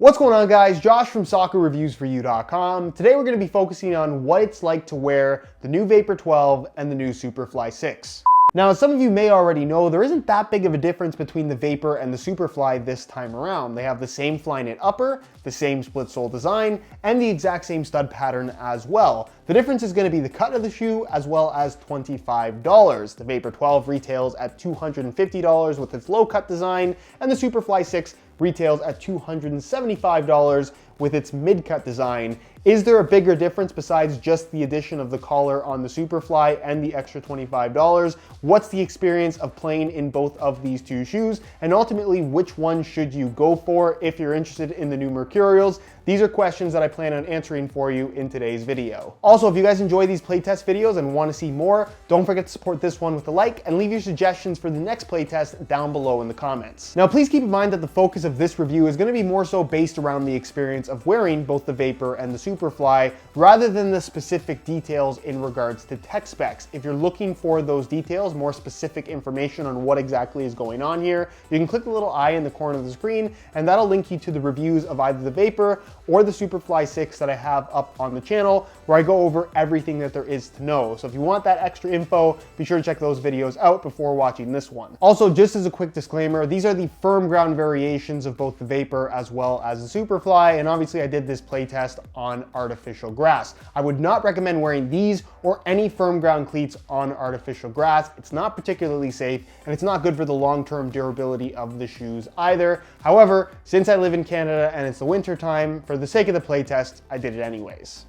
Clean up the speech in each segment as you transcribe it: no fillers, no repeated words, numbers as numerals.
What's going on, guys? Josh from soccerreviewsforyou.com. Today we're going to be focusing on what it's like to wear the new Vapor 12 and the new Superfly 6. Now, as some of you may already know, there isn't that big of a difference between the Vapor and the Superfly this time around. They have the same Flyknit upper, the same split sole design, and the exact same stud pattern as well. The difference is going to be the cut of the shoe as well as $25. The Vapor 12 retails at $250 with its low cut design, and the Superfly 6 retails at $275 with its mid-cut design. Is there a bigger difference besides just the addition of the collar on the Superfly and the extra $25? What's the experience of playing in both of these two shoes? And ultimately, which one should you go for if you're interested in the new Mercurials? These are questions that I plan on answering for you in today's video. Also, if you guys enjoy these playtest videos and want to see more, don't forget to support this one with a like and leave your suggestions for the next playtest down below in the comments. Now, please keep in mind that the focus of this review is going to be more so based around the experience of wearing both the Vapor and the Superfly, rather than the specific details in regards to tech specs. If you're looking for those details, more specific information on what exactly is going on here, you can click the little eye in the corner of the screen, and that'll link you to the reviews of either the Vapor or the Superfly 6 that I have up on the channel, where I go over everything that there is to know. So if you want that extra info, be sure to check those videos out before watching this one. Also, just as a quick disclaimer, these are the firm ground variations of both the Vapor as well as the Superfly, and obviously I did this playtest on artificial grass. I would not recommend wearing these or any firm ground cleats on artificial grass. It's not particularly safe, and it's not good for the long-term durability of the shoes either. However, since I live in Canada and it's the winter time, for the sake of the playtest, I did it anyways.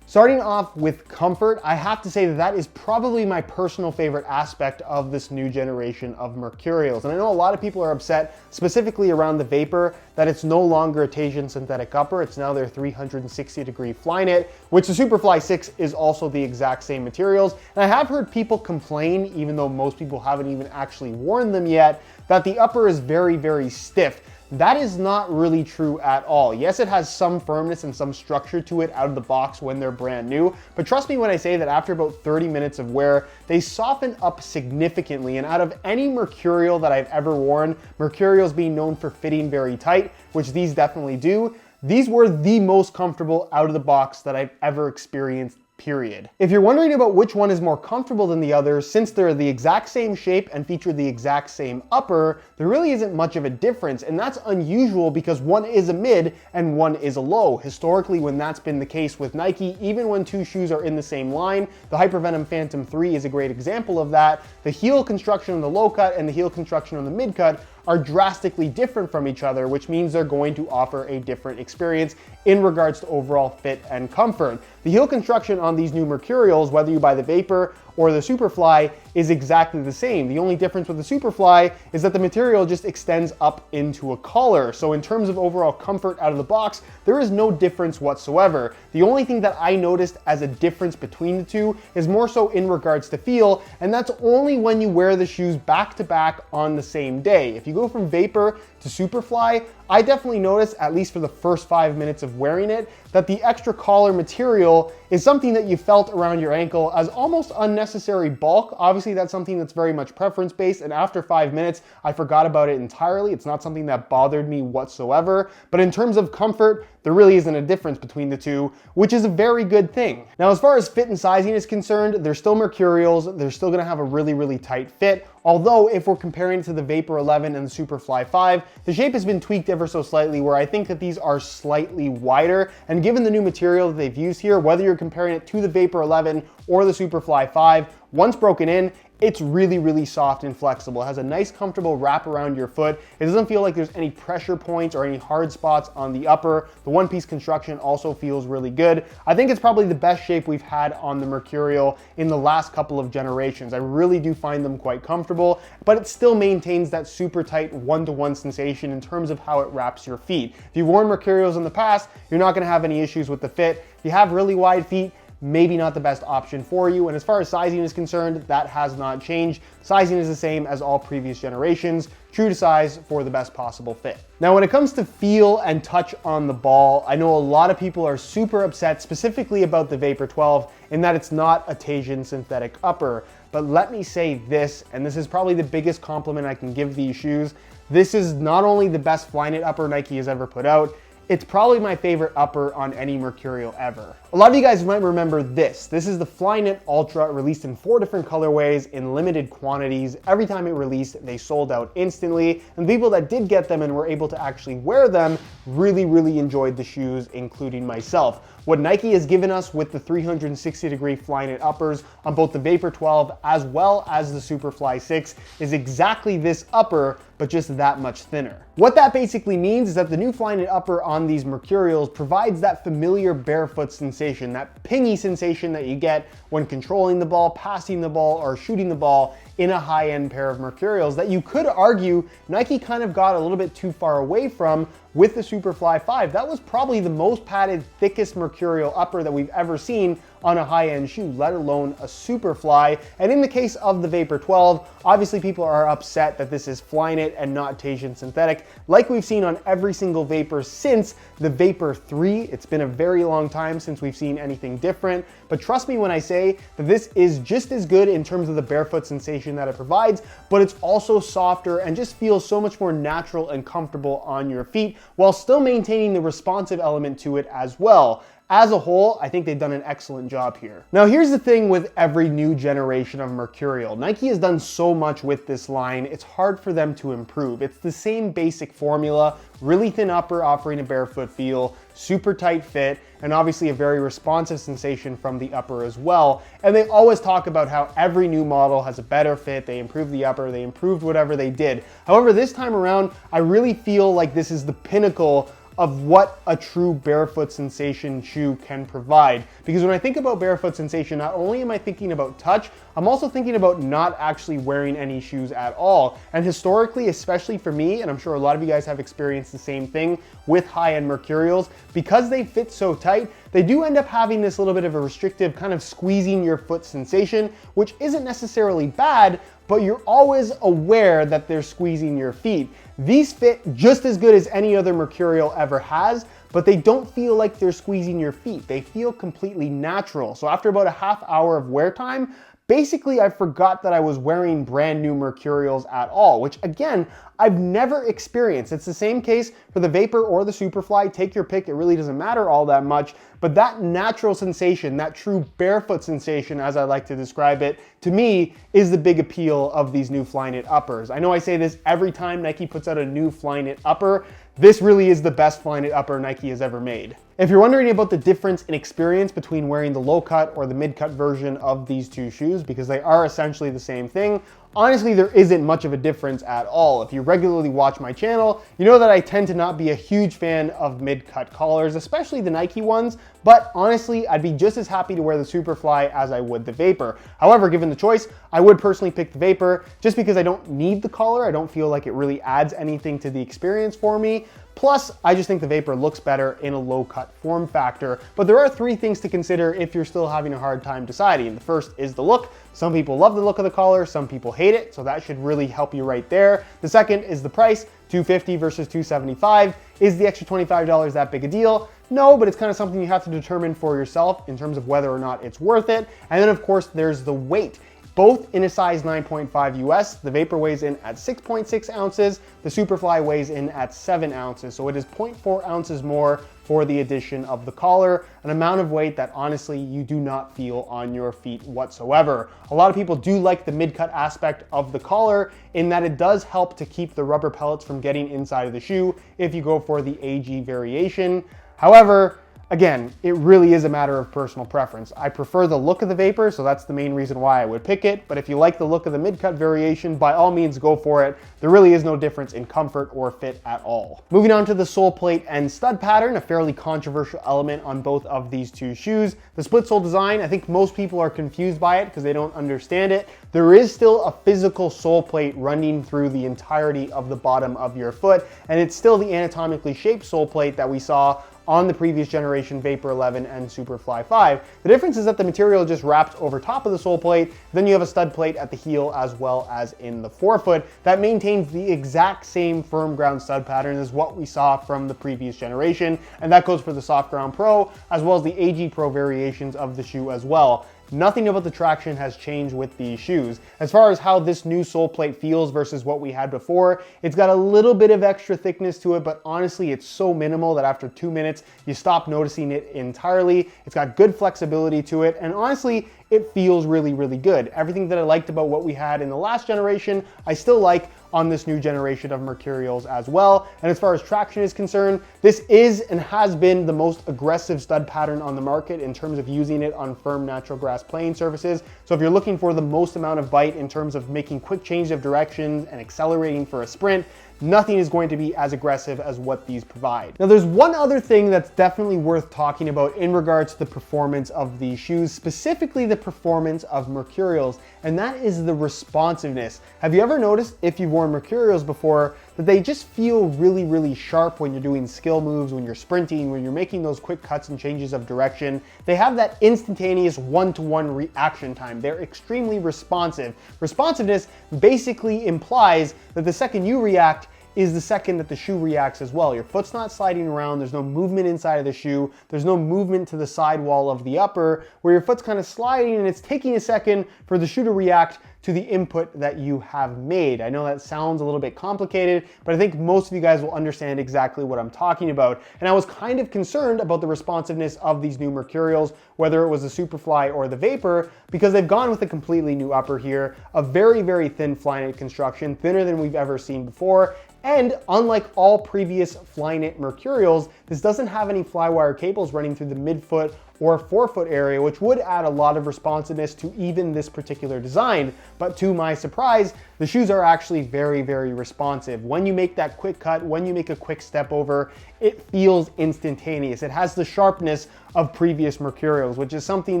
Starting off with comfort, I have to say that is probably my personal favorite aspect of this new generation of Mercurials. And I know a lot of people are upset, specifically around the Vapor, that it's no longer a Teijin synthetic upper. It's now their 360-degree Flyknit, which the Superfly 6 is also the exact same materials. And I have heard people complain, even though most people haven't even actually worn them yet, that the upper is very, very stiff. That is not really true at all. Yes, it has some firmness and some structure to it out of the box when they're brand new, but trust me when I say that after about 30 minutes of wear, they soften up significantly. And out of any Mercurial that I've ever worn, Mercurials being known for fitting very tight, which these definitely do, these were the most comfortable out of the box that I've ever experienced, period. If you're wondering about which one is more comfortable than the other, since they're the exact same shape and feature the exact same upper, there really isn't much of a difference, and that's unusual because one is a mid and one is a low. Historically, when that's been the case with Nike, even when two shoes are in the same line, the Hypervenom Phantom 3 is a great example of that. The heel construction on the low cut and the heel construction on the mid cut are drastically different from each other, which means they're going to offer a different experience in regards to overall fit and comfort. The heel construction on these new Mercurials, whether you buy the Vapor or the Superfly, is exactly the same. The only difference with the Superfly is that the material just extends up into a collar. So in terms of overall comfort out of the box, there is no difference whatsoever. The only thing that I noticed as a difference between the two is more so in regards to feel, and that's only when you wear the shoes back to back on the same day. If you go from Vapor to Superfly, I definitely noticed, at least for the first 5 minutes of wearing it, that the extra collar material is something that you felt around your ankle as almost unnecessary bulk. Obviously, that's something that's very much preference-based, and after 5 minutes, I forgot about it entirely. It's not something that bothered me whatsoever. But in terms of comfort, there really isn't a difference between the two, which is a very good thing. Now, as far as fit and sizing is concerned, they're still Mercurials. They're still gonna have a really, really tight fit. Although, if we're comparing to the Vapor 11 and the Superfly 5, the shape has been tweaked ever so slightly, where I think that these are slightly wider. And given the new material that they've used here, whether you're comparing it to the Vapor 11 or the Superfly 5, once broken in, it's really, really soft and flexible. It has a nice, comfortable wrap around your foot. It doesn't feel like there's any pressure points or any hard spots on the upper. The one-piece construction also feels really good. I think it's probably the best shape we've had on the Mercurial in the last couple of generations. I really do find them quite comfortable, but it still maintains that super tight one-to-one sensation in terms of how it wraps your feet. If you've worn Mercurials in the past, you're not gonna have any issues with the fit. If you have really wide feet, maybe not the best option for you. And as far as sizing is concerned, that has not changed. Sizing is the same as all previous generations, true to size for the best possible fit. Now, when it comes to feel and touch on the ball, I know a lot of people are super upset specifically about the Vapor 12 in that it's not a Teijin synthetic upper. But let me say this, and this is probably the biggest compliment I can give these shoes. This is not only the best Flyknit upper Nike has ever put out, it's probably my favorite upper on any Mercurial ever. A lot of you guys might remember this. This is the Flyknit Ultra, released in 4 different colorways in limited quantities. Every time it released, they sold out instantly, and people that did get them and were able to actually wear them really enjoyed the shoes, including myself. What Nike has given us with the 360-degree Flyknit uppers on both the Vapor 12 as well as the Superfly 6 is exactly this upper, but just that much thinner. What that basically means is that the new Flyknit upper on these Mercurials provides that familiar barefoot sensation, that pingy sensation that you get when controlling the ball, passing the ball, or shooting the ball in a high-end pair of Mercurials that you could argue Nike kind of got a little bit too far away from with the Superfly 5. That was probably the most padded, thickest Mercurial upper that we've ever seen on a high-end shoe, let alone a Superfly. And in the case of the Vapor 12, obviously people are upset that this is Flyknit and not Tahitian synthetic, like we've seen on every single Vapor since the Vapor 3. It's been a very long time since we've seen anything different, but trust me when I say that this is just as good in terms of the barefoot sensation that it provides, but it's also softer and just feels so much more natural and comfortable on your feet, while still maintaining the responsive element to it as well. As a whole, I think they've done an excellent job here. Now, here's the thing with every new generation of Mercurial. Nike has done so much with this line, it's hard for them to improve. It's the same basic formula, really thin upper offering a barefoot feel, super tight fit, and obviously a very responsive sensation from the upper as well. And they always talk about how every new model has a better fit, they improved the upper, they improved whatever they did. However, this time around, I really feel like this is the pinnacle of what a true barefoot sensation shoe can provide. Because when I think about barefoot sensation, not only am I thinking about touch, I'm also thinking about not actually wearing any shoes at all. And historically, especially for me, and I'm sure a lot of you guys have experienced the same thing with high-end Mercurials, because they fit so tight, they do end up having this little bit of a restrictive kind of squeezing your foot sensation, which isn't necessarily bad, but you're always aware that they're squeezing your feet. These fit just as good as any other Mercurial ever has, but they don't feel like they're squeezing your feet. They feel completely natural. So after about a half hour of wear time, basically I forgot that I was wearing brand new Mercurials at all, which again, I've never experienced. It's the same case for the Vapor or the Superfly. Take your pick, it really doesn't matter all that much, but that natural sensation, that true barefoot sensation, as I like to describe it, to me is the big appeal of these new Flyknit uppers. I know I say this every time Nike puts out a new Flyknit upper. This really is the best Flyknit upper Nike has ever made. If you're wondering about the difference in experience between wearing the low cut or the mid cut version of these two shoes, because they are essentially the same thing, honestly, there isn't much of a difference at all. If you regularly watch my channel, you know that I tend to not be a huge fan of mid-cut collars, especially the Nike ones, but honestly, I'd be just as happy to wear the Superfly as I would the Vapor. However, given the choice, I would personally pick the Vapor just because I don't need the collar. I don't feel like it really adds anything to the experience for me. Plus, I just think the Vapor looks better in a low-cut form factor. But there are 3 things to consider if you're still having a hard time deciding. The first is the look. Some people love the look of the collar, some people hate it, so that should really help you right there. The second is the price, $250 versus $275. Is the extra $25 that big a deal? No, but it's kind of something you have to determine for yourself in terms of whether or not it's worth it. And then of course, there's the weight. Both in a size 9.5 US, the Vapor weighs in at 6.6 ounces, the Superfly weighs in at 7 ounces, so it is 0.4 ounces more for the addition of the collar, an amount of weight that honestly you do not feel on your feet whatsoever. A lot of people do like the mid-cut aspect of the collar in that it does help to keep the rubber pellets from getting inside of the shoe if you go for the AG variation. However, again, it really is a matter of personal preference. I prefer the look of the Vapor, so that's the main reason why I would pick it. But if you like the look of the mid-cut variation, by all means go for it. There really is no difference in comfort or fit at all. Moving on to the sole plate and stud pattern, a fairly controversial element on both of these two shoes. The Splitsville Design, I think most people are confused by it because they don't understand it. There is still a physical sole plate running through the entirety of the bottom of your foot, and it's still the anatomically shaped sole plate that we saw on the previous generation Vapor 11 and Superfly 5. The difference is that the material just wraps over top of the sole plate, then you have a stud plate at the heel as well as in the forefoot that maintains the exact same firm ground stud pattern as what we saw from the previous generation, and that goes for the Soft Ground Pro as well as the AG Pro variations of the shoe as well. nothing about the traction has changed with these shoes. As far as how this new sole plate feels versus what we had before, it's got a little bit of extra thickness to it, but honestly, it's so minimal that after 2 minutes, you stop noticing it entirely. It's got good flexibility to it, and honestly, it feels really, really good. Everything that I liked about what we had in the last generation, I still like on this new generation of Mercurials as well. And as far as traction is concerned, this is and has been the most aggressive stud pattern on the market in terms of using it on firm natural grass playing surfaces. So if you're looking for the most amount of bite in terms of making quick change of directions and accelerating for a sprint, nothing is going to be as aggressive as what these provide. Now, there's one other thing that's definitely worth talking about in regards to the performance of these shoes, specifically the performance of Mercurials, and that is the responsiveness. Have you ever noticed, if you've worn Mercurials before, that they just feel really, really sharp when you're doing skill moves, when you're sprinting, when you're making those quick cuts and changes of direction? They have that instantaneous one-to-one reaction time. They're extremely responsive. Responsiveness basically implies that the second you react is the second that the shoe reacts as well. Your foot's not sliding around, there's no movement inside of the shoe, there's no movement to the sidewall of the upper, where your foot's kind of sliding and it's taking a second for the shoe to react to the input that you have made. I know that sounds a little bit complicated, but I think most of you guys will understand exactly what I'm talking about. And I was kind of concerned about the responsiveness of these new Mercurials, whether it was the Superfly or the Vapor, because they've gone with a completely new upper here, a very, very thin Flyknit construction, thinner than we've ever seen before. And unlike all previous Flyknit Mercurials, this doesn't have any flywire cables running through the midfoot or forefoot area, which would add a lot of responsiveness to even this particular design. But to my surprise, the shoes are actually very, very responsive. When you make that quick cut, when you make a quick step over, it feels instantaneous. It has the sharpness of previous Mercurials, which is something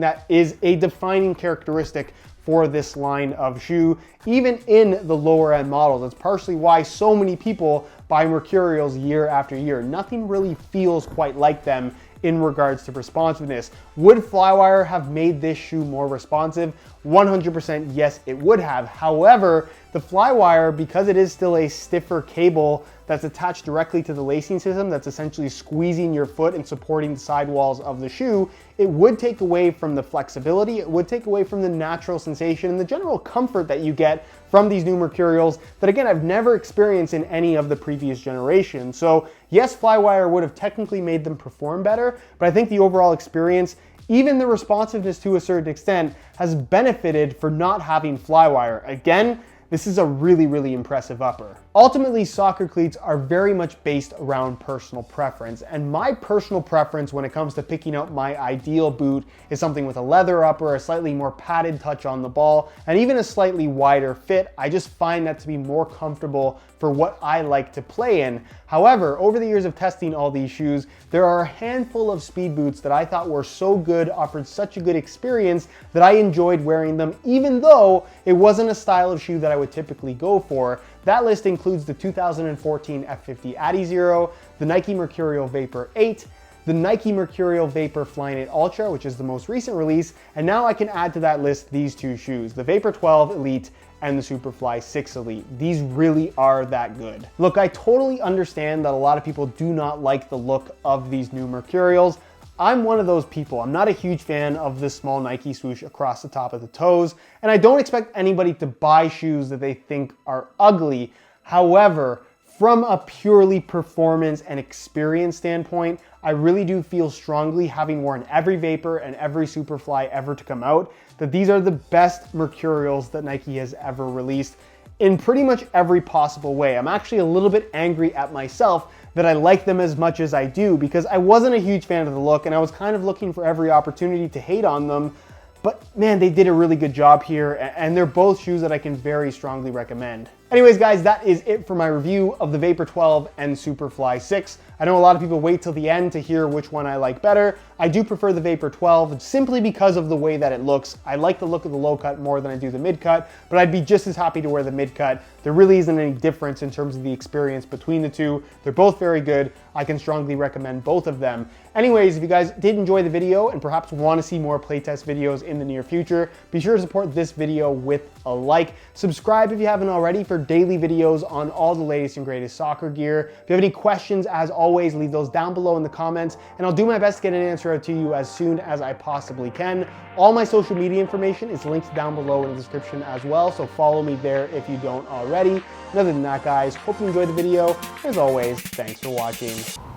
that is a defining characteristic for this line of shoe, even in the lower end models. That's partially why so many people buy Mercurials year after year. Nothing really feels quite like them in regards to responsiveness. Would Flywire have made this shoe more responsive? 100% yes, it would have. However, the Flywire, because it is still a stiffer cable that's attached directly to the lacing system, that's essentially squeezing your foot and supporting the sidewalls of the shoe, it would take away from the flexibility, it would take away from the natural sensation and the general comfort that you get from these new Mercurials that, again, I've never experienced in any of the previous generations. So yes, Flywire would have technically made them perform better, but I think the overall experience, even the responsiveness to a certain extent, has benefited for not having Flywire. Again, this is a really, really impressive upper. Ultimately, soccer cleats are very much based around personal preference, and my personal preference when it comes to picking out my ideal boot is something with a leather upper, a slightly more padded touch on the ball, and even a slightly wider fit. I just find that to be more comfortable for what I like to play in. However, over the years of testing all these shoes, there are a handful of speed boots that I thought were so good, offered such a good experience, that I enjoyed wearing them, even though it wasn't a style of shoe that I would typically go for. That list includes the 2014 F50 Adizero, the Nike Mercurial Vapor 8, the Nike Mercurial Vapor Flyknit Ultra, which is the most recent release, and now I can add to that list these two shoes, the Vapor 12 Elite and the Superfly 6 Elite. These really are that good. Look, I totally understand that a lot of people do not like the look of these new Mercurials. I'm one of those people. I'm not a huge fan of this small Nike swoosh across the top of the toes, and I don't expect anybody to buy shoes that they think are ugly. However, from a purely performance and experience standpoint, I really do feel strongly, having worn every Vapor and every Superfly ever to come out, that these are the best Mercurials that Nike has ever released in pretty much every possible way. I'm actually a little bit angry at myself that I like them as much as I do, because I wasn't a huge fan of the look and I was kind of looking for every opportunity to hate on them. But man, they did a really good job here, and they're both shoes that I can very strongly recommend. Anyways, guys, that is it for my review of the Vapor 12 and Superfly 6. I know a lot of people wait till the end to hear which one I like better. I do prefer the Vapor 12 simply because of the way that it looks. I like the look of the low cut more than I do the mid cut, but I'd be just as happy to wear the mid cut. There really isn't any difference in terms of the experience between the two. They're both very good. I can strongly recommend both of them. Anyways, if you guys did enjoy the video and perhaps want to see more playtest videos in the near future, be sure to support this video with a like. Subscribe if you haven't already for for daily videos on all the latest and greatest soccer gear. If you have any questions, as always, leave those down below in the comments, and I'll do my best to get an answer out to you as soon as I possibly can. All my social media information is linked down below in the description as well, so follow me there if you don't already. And other than that, guys, hope you enjoyed the video. As always, thanks for watching.